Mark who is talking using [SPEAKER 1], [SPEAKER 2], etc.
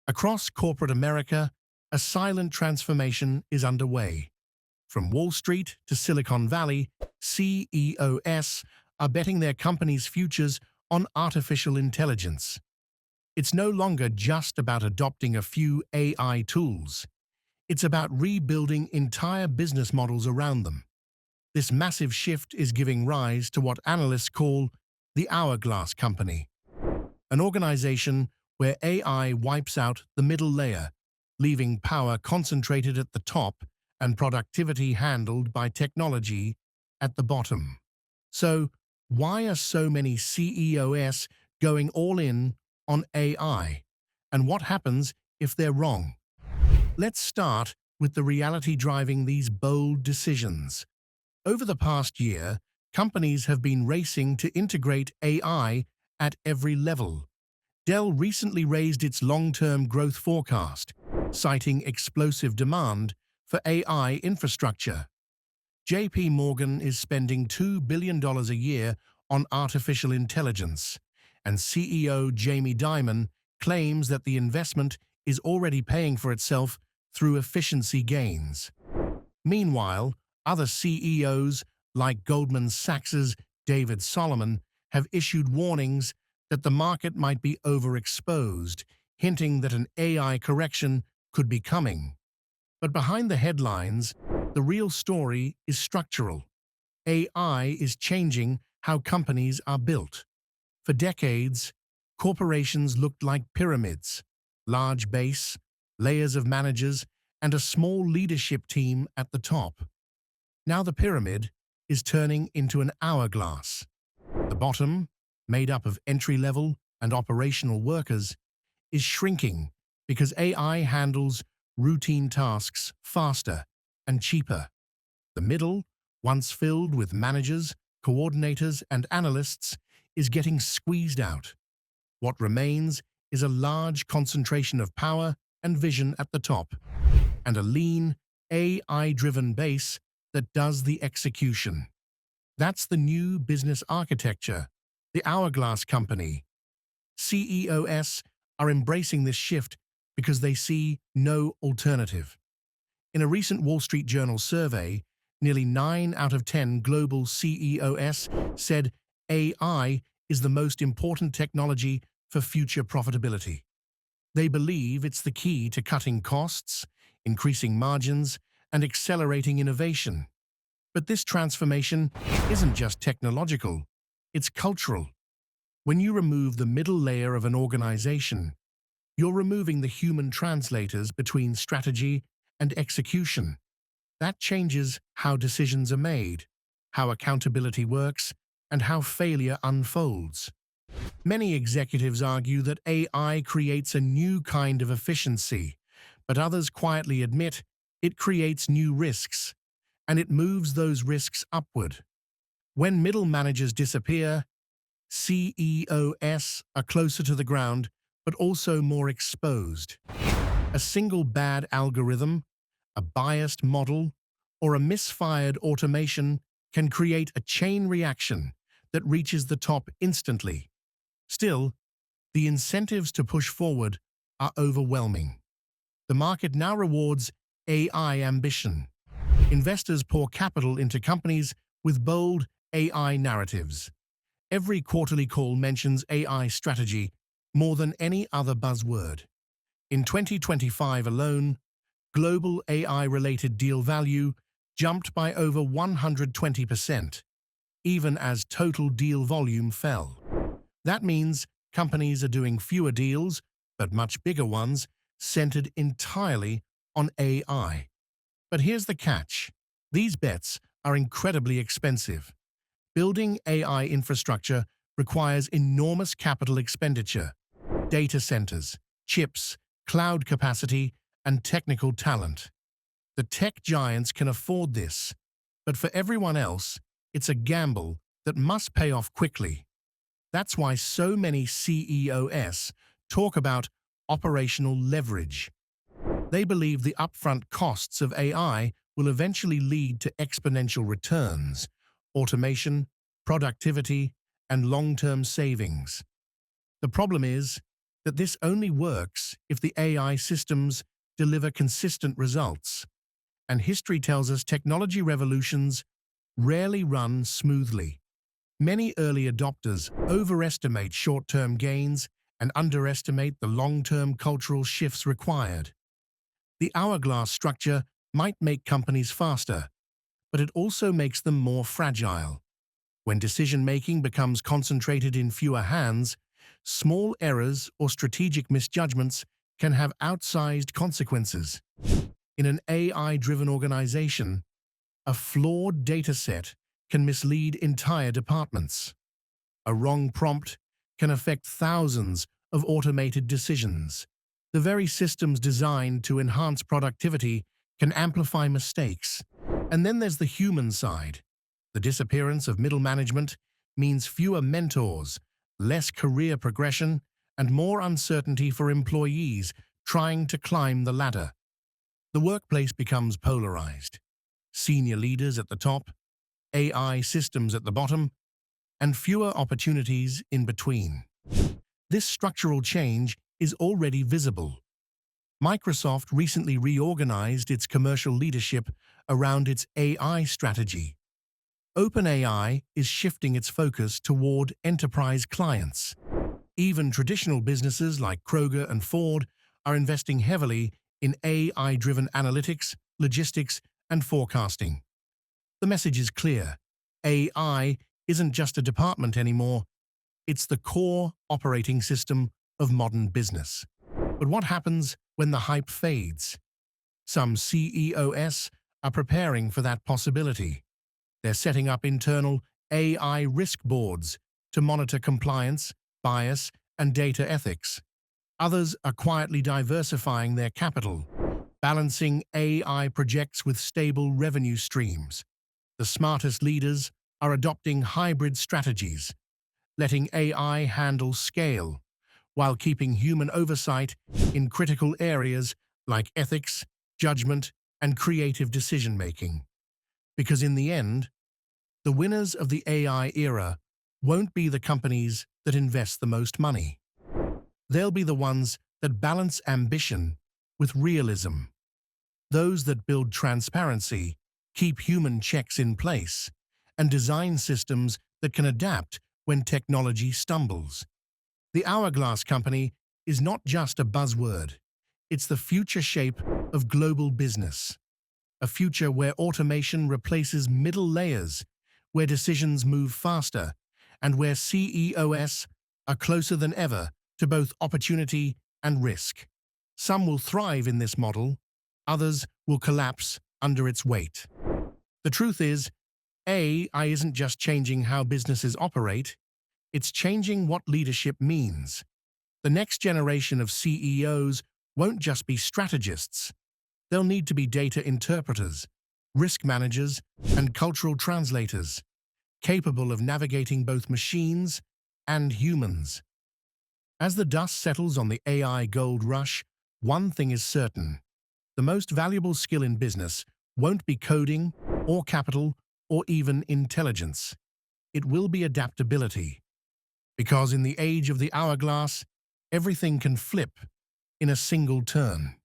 [SPEAKER 1] Across corporate America, a silent transformation is underway. From Wall Street to Silicon Valley, CEOs are betting their company's futures on artificial intelligence. It's no longer just about adopting a few AI tools. It's about rebuilding entire business models around them. This massive shift is giving rise to what analysts call the Hourglass Company, an organization where AI wipes out the middle layer, leaving power concentrated at the top and productivity handled by technology at the bottom. So, why are so many CEOs going all in on AI? And what happens if they're wrong? Let's start with the reality driving these bold decisions. Over the past year, companies have been racing to integrate AI at every level. Dell recently raised its long-term growth forecast, citing explosive demand for AI infrastructure. JP Morgan is spending $2 billion a year on artificial intelligence, and CEO Jamie Dimon claims that the investment is already paying for itself through efficiency gains. Meanwhile, other CEOs, like Goldman Sachs's David Solomon, have issued warnings that the market might be overexposed, hinting that an AI correction could be coming. But behind the headlines, the real story is structural. AI is changing how companies are built. For decades, corporations looked like pyramids: large base, layers of managers, and a small leadership team at the top. Now the pyramid is turning into an hourglass. The bottom, made up of entry-level and operational workers, is shrinking because AI handles routine tasks faster and cheaper. The middle, once filled with managers, coordinators, and analysts, is getting squeezed out. What remains is a large concentration of power and vision at the top, and a lean, AI-driven base that does the execution. That's the new business architecture, the Hourglass Company. CEOs are embracing this shift because they see no alternative. In a recent Wall Street Journal survey, nearly 9 out of 10 global CEOs said AI is the most important technology for future profitability. They believe it's the key to cutting costs, increasing margins, and accelerating innovation. But this transformation isn't just technological, it's cultural. When you remove the middle layer of an organization, you're removing the human translators between strategy and execution. That changes how decisions are made, how accountability works, and how failure unfolds. Many executives argue that AI creates a new kind of efficiency, but others quietly admit it creates new risks, and it moves those risks upward. When middle managers disappear, CEOs are closer to the ground, but also more exposed. A single bad algorithm, a biased model, or a misfired automation can create a chain reaction that reaches the top instantly. Still, the incentives to push forward are overwhelming. The market now rewards AI ambition. Investors pour capital into companies with bold AI narratives. Every quarterly call mentions AI strategy more than any other buzzword. In 2025 alone, global AI-related deal value jumped by over 120%, even as total deal volume fell. That means companies are doing fewer deals, but much bigger ones, centered entirely on AI. But here's the catch. These bets are incredibly expensive. Building AI infrastructure requires enormous capital expenditure: data centers, chips, cloud capacity, and technical talent. The tech giants can afford this, but for everyone else, it's a gamble that must pay off quickly. That's why so many CEOs talk about operational leverage. They believe the upfront costs of AI will eventually lead to exponential returns: automation, productivity, and long-term savings. The problem is, that this only works if the AI systems deliver consistent results. And history tells us technology revolutions rarely run smoothly. Many early adopters overestimate short-term gains and underestimate the long-term cultural shifts required. The hourglass structure might make companies faster, but it also makes them more fragile. When decision-making becomes concentrated in fewer hands, small errors or strategic misjudgments can have outsized consequences. In an AI-driven organization, a flawed dataset can mislead entire departments. A wrong prompt can affect thousands of automated decisions. The very systems designed to enhance productivity can amplify mistakes. And then there's the human side. The disappearance of middle management means fewer mentors, less career progression, and more uncertainty for employees trying to climb the ladder. The workplace becomes polarized. Senior leaders at the top, AI systems at the bottom, and fewer opportunities in between. This structural change is already visible. Microsoft recently reorganized its commercial leadership around its AI strategy. OpenAI is shifting its focus toward enterprise clients. Even traditional businesses like Kroger and Ford are investing heavily in AI-driven analytics, logistics, and forecasting. The message is clear. AI isn't just a department anymore. It's the core operating system of modern business. But what happens when the hype fades? Some CEOs are preparing for that possibility. They're setting up internal AI risk boards to monitor compliance, bias, and data ethics. Others are quietly diversifying their capital, balancing AI projects with stable revenue streams. The smartest leaders are adopting hybrid strategies, letting AI handle scale, while keeping human oversight in critical areas like ethics, judgment, and creative decision-making. Because in the end, the winners of the AI era won't be the companies that invest the most money. They'll be the ones that balance ambition with realism. Those that build transparency, keep human checks in place, and design systems that can adapt when technology stumbles. The Hourglass Company is not just a buzzword. It's the future shape of global business. A future where automation replaces middle layers, where decisions move faster, and where CEOs are closer than ever to both opportunity and risk. Some will thrive in this model, others will collapse under its weight. The truth is, AI isn't just changing how businesses operate, it's changing what leadership means. The next generation of CEOs won't just be strategists. They'll need to be data interpreters, risk managers, and cultural translators, capable of navigating both machines and humans. As the dust settles on the AI gold rush, one thing is certain. The most valuable skill in business won't be coding, or capital, or even intelligence. It will be adaptability. Because in the age of the hourglass, everything can flip in a single turn.